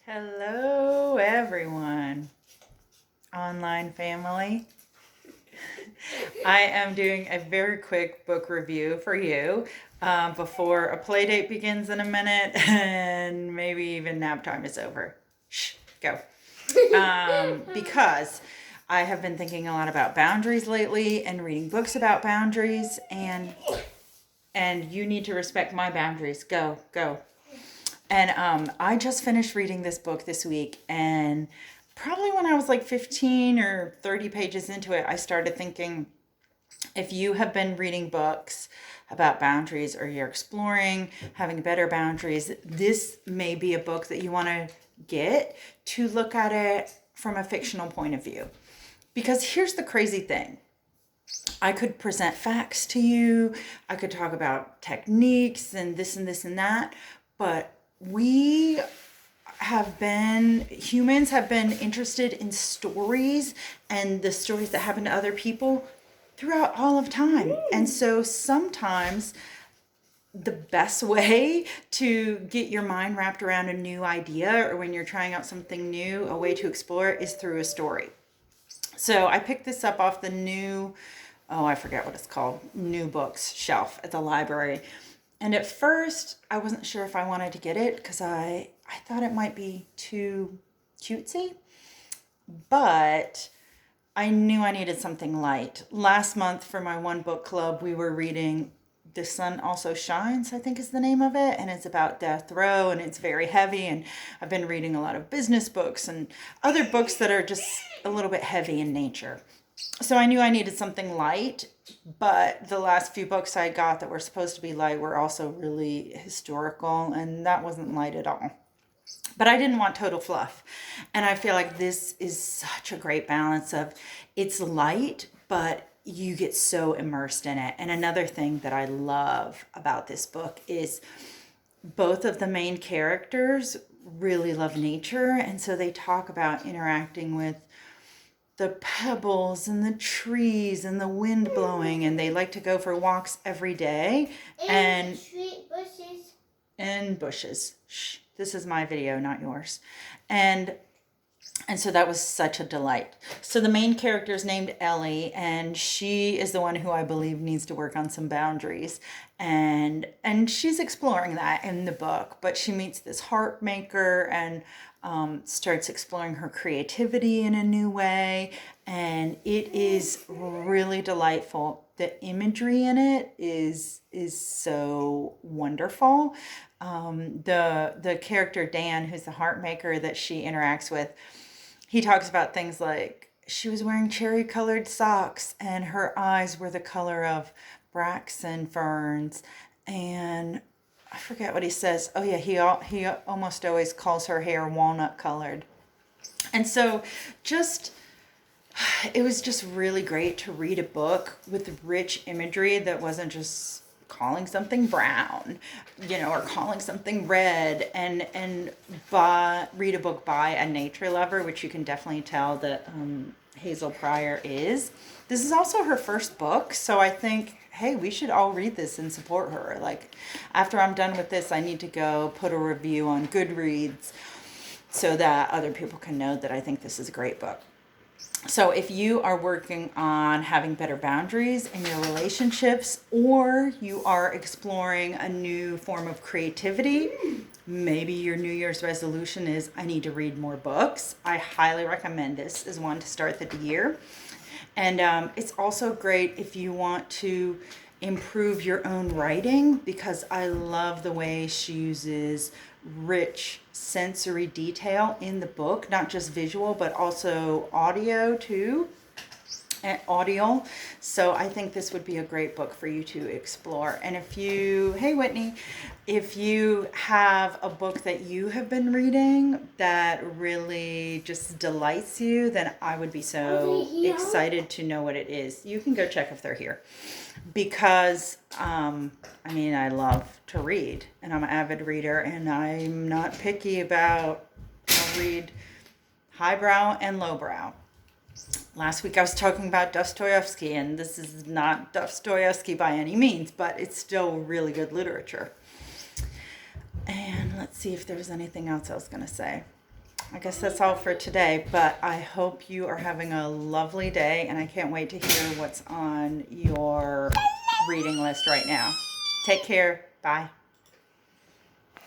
Hello, everyone, online family. I am doing a very quick book review for you before a play date begins in a minute and maybe even nap time is over. Shh, go. Because I have been thinking a lot about boundaries lately and reading books about boundaries, and you need to respect my boundaries. Go, go. And I just finished reading this book this week, and probably when I was like 15 or 30 pages into it, I started thinking, if you have been reading books about boundaries or you're exploring having better boundaries, this may be a book that you want to get to look at it from a fictional point of view. Because here's the crazy thing. I could present facts to you. I could talk about techniques and this and this and that, but humans have been interested in stories and the stories that happen to other people throughout all of time. And so sometimes the best way to get your mind wrapped around a new idea, or when you're trying out something new, a way to explore it is through a story. So I picked this up off the I forget what it's called, new books shelf at the library. And at first, I wasn't sure if I wanted to get it because I thought it might be too cutesy. But I knew I needed something light. Last month for my one book club, we were reading The Sun Also Shines, I think is the name of it. And it's about death row, and it's very heavy. And I've been reading a lot of business books and other books that are just a little bit heavy in nature. So I knew I needed something light, but the last few books I got that were supposed to be light were also really historical, and that wasn't light at all. But I didn't want total fluff. And I feel like this is such a great balance of it's light, but you get so immersed in it. And another thing that I love about this book is both of the main characters really love nature. And so they talk about interacting with the pebbles and the trees and the wind blowing, and they like to go for walks every day. And bushes. And bushes. Shh. This is my video, not yours. And so that was such a delight. So the main character is named Ellie, and she is the one who I believe needs to work on some boundaries. And she's exploring that in the book, but she meets this harp maker and starts exploring her creativity in a new way. And it is really delightful. The imagery in it is so wonderful. The character Dan, who's the harp maker that she interacts with, he talks about things like she was wearing cherry colored socks and her eyes were the color of Braxton ferns. And I forget what he says. Oh yeah, he almost always calls her hair walnut colored. And so it was just really great to read a book with rich imagery that wasn't just calling something brown, or calling something red, and read a book by a nature lover, which you can definitely tell that Hazel Pryor is. This is also her first book, so I think, hey, we should all read this and support her. Like, after I'm done with this, I need to go put a review on Goodreads so that other people can know that I think this is a great book. So if you are working on having better boundaries in your relationships, or you are exploring a new form of creativity, maybe your New Year's resolution is, I need to read more books, I highly recommend this as one to start the year. And it's also great if you want to improve your own writing, because I love the way she uses rich sensory detail in the book, not just visual, but also audio too, and audio. So I think this would be a great book for you to explore. And hey Whitney, if you have a book that you have been reading that really just delights you, then I would be so excited to know what it is. You can go check if they're here. Because, I love to read, and I'm an avid reader, and I'm not picky about, I'll read highbrow and lowbrow. Last week I was talking about Dostoevsky, and this is not Dostoevsky by any means, but it's still really good literature. And let's see if there's anything else I was going to say. I guess that's all for today, but I hope you are having a lovely day, and I can't wait to hear what's on your reading list right now. Take care. Bye.